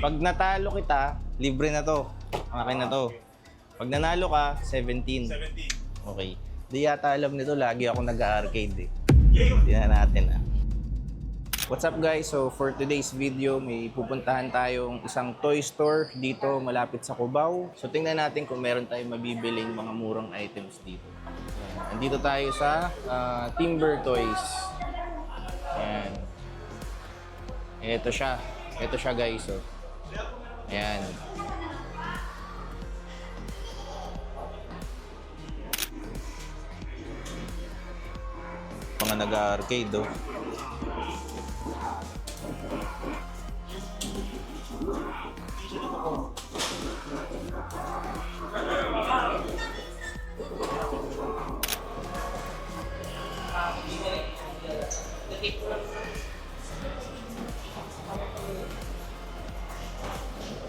Pag natalo kita, libre na to. Akin na to. Pag nanalo ka, 17. 17. Okay. Di yata alam nito, lagi ako nag-arcade eh. Tingnan natin ah. What's up guys? So for today's video, may pupuntahan tayong isang toy store dito malapit sa Cubao. So tingnan natin kung meron tayong mabibiling mga murang items dito. Ayan. Andito tayo sa Timber Toys. Ayan. Ito siya. Ito siya guys. So. Ayan. Mga nag-arcade oh.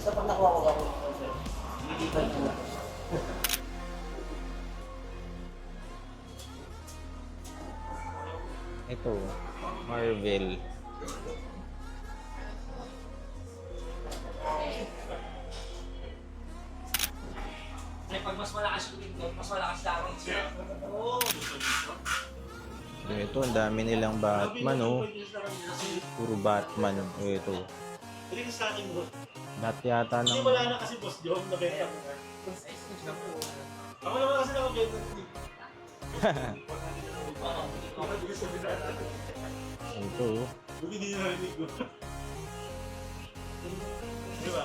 Sa pag nakuha ko ako, hindi ba ito? Ito, Marvel. Pag mas malakas yung window, mas malakas lang siya. Oo. Ito, ang dami nilang Batman oh. Puro Batman. Ito. Hindi ka sa akin, bro. Bat yata Kasi ng... wala na kasi boss John, nabenta ko. Ako naman kasi nakabenta ko. Ito oh. Buti hindi narinig ko. Di ba?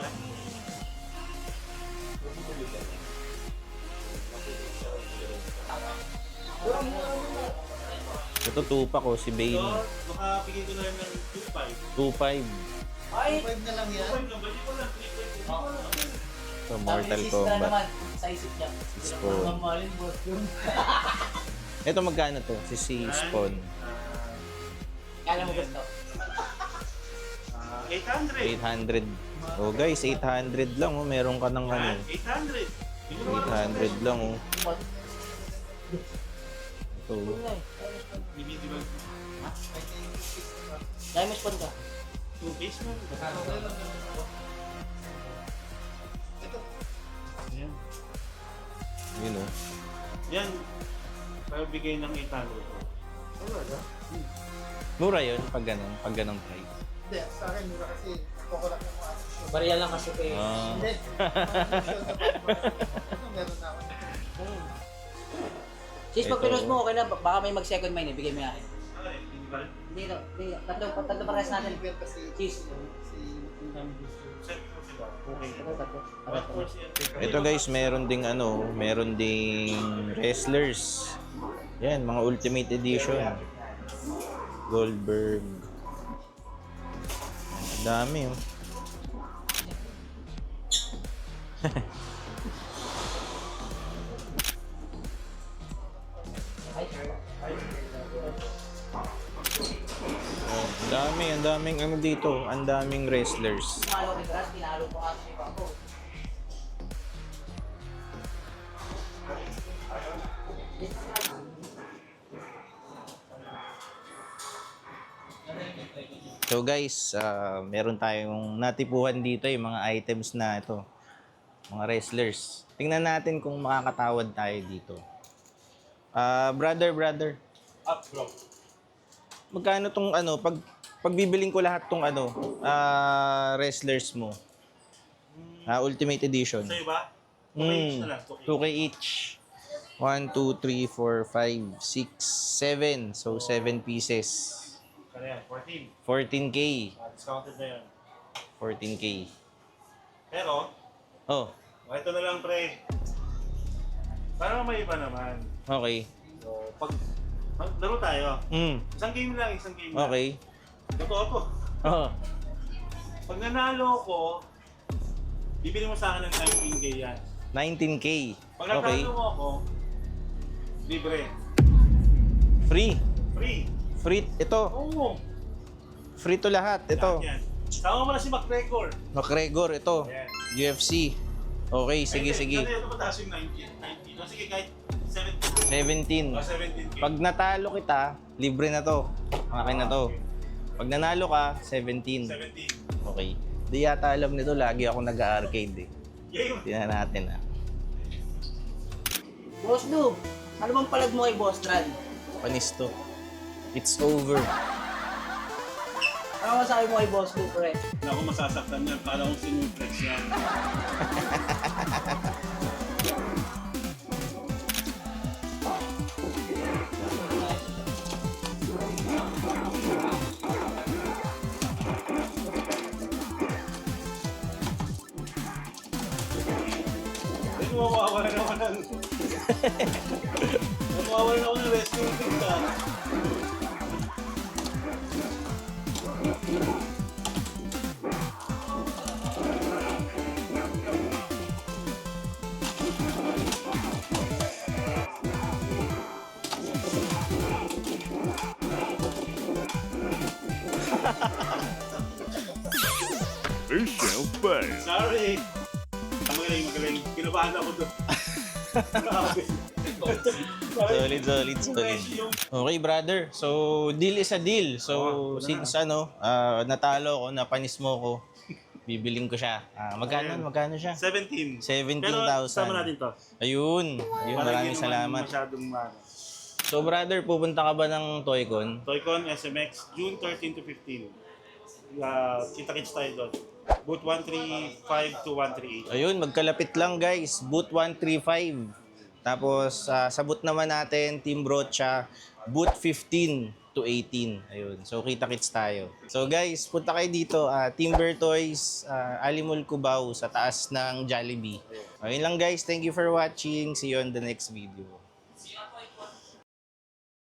Ito, tupak oh, si Bane. So, makapigay ko na lang ng 2.5. 2.5. Ay! 2.5 na lang yan? 2.5 lang, balik ko lang. 3.5. Ito, Mortal Sabi, Kombat. naman, sa isip niya. Spawn. Mamamalin, boss yun. Ito, magkano to? Si Spawn. Kala mo gusto? 800. 800. Oh guys, 800 lang oh. Meron ka ng ano. 800. 800 lang oh. Ito. Bibili ba? Ha? Dahil may spawn ka. 2 piece mo? Ayan. Yun oh. Yan. Pabigay ng 800. Mura yun pag ganong price. Hindi, sa akin mura kasi kukulang yung mga show. Bariya lang kasi kayo. Ah. Hindi, mga show na pag meron na ako. Sis, pag Ito. pinost mo, okay na. Baka may mag-second mind, bigay mo yung akin. Okay, hindi ba rin? Hindi, no. Tatlo parehas natin. Deliver kasi Sis. si Set ko sila. Okay. Tatlo. But for siya. Ito guys, meron ding ano, meron ding wrestlers. Yan, mga Ultimate Edition. Goldberg. Ang dami oh. Ang daming ano dito, ang daming wrestlers. Pinalo ko yung pinalo ko kasi ako. So guys, meron tayong natipuhan dito yung mga items na ito. Mga wrestlers. Tingnan natin kung makakatawad tayo dito. Brother. Up, bro. Magkano tong ano, pag bibiling ko lahat tong ano, wrestlers mo. Ultimate Edition. Sa'yo ba? 2 each na lang. 2K each. 1, 2, 3, 4, 5, 6, 7. So 7 pieces. Kaya yan, 14. 14K. Discounted na yan. 14K. Pero, Oh, ito na lang pre. Para may iba naman. okay. So, pag laro tayo, isang game lang. Okay. Totoo to. Oh, Pag nanalo ko, bibili mo sa akin ng 19K yan. 19K. Pag Okay. natalo mo ako, libre. Free. Free. Free. Ito. Oo. Free to lahat. Ito. Lahat yan. Tama mo na si McGregor. McGregor. Ito. Ayan. UFC. Okay, sige, sige. Ito mataas yung 19. No, sige, kahit 17. 17. 17K. Pag natalo kita, libre na to. Akin na to. Pag nanalo ka, 17. 17. Okay. Di yata alam nito, lagi ako nag-arcade eh. Game! Tingnan natin ah. Boss Lou, ano bang palag mo kay Boss Tran? Panis to. It's over. Ano masabi mo kay Boss Lou, pre? Naku, masasaktan yan. Kala kong sinuplex yan. Ay, mawawala naman ng... Mawawala naman ng wrestling things ah. Mission fail. Sorry! Magaling. Kinabahan ako doon. Grabe. Solid. Yung Okay, brother. So, deal is a deal. So, since natalo ako, napanis mo ko, bibiling ko siya. Magkano siya? 17. 17,000. Pero sama natin to. Ayun, Para maraming hindi naman salamat. Masyadong So, brother, pupunta ka ba ng Toycon? Toycon SMX, June 13 to 15. Kita-kits tayo doon. Booth 135 to 138. Ayun, magkalapit lang guys. Booth 135. Tapos, sa booth naman natin, Team Brocha, booth 15 to 18. Ayun. So, kita-kits tayo. So, guys, punta kayo dito. Timber Toys, Alimol Cubao, sa taas ng Jollibee. Ayun lang guys. Thank you for watching. See you on the next video.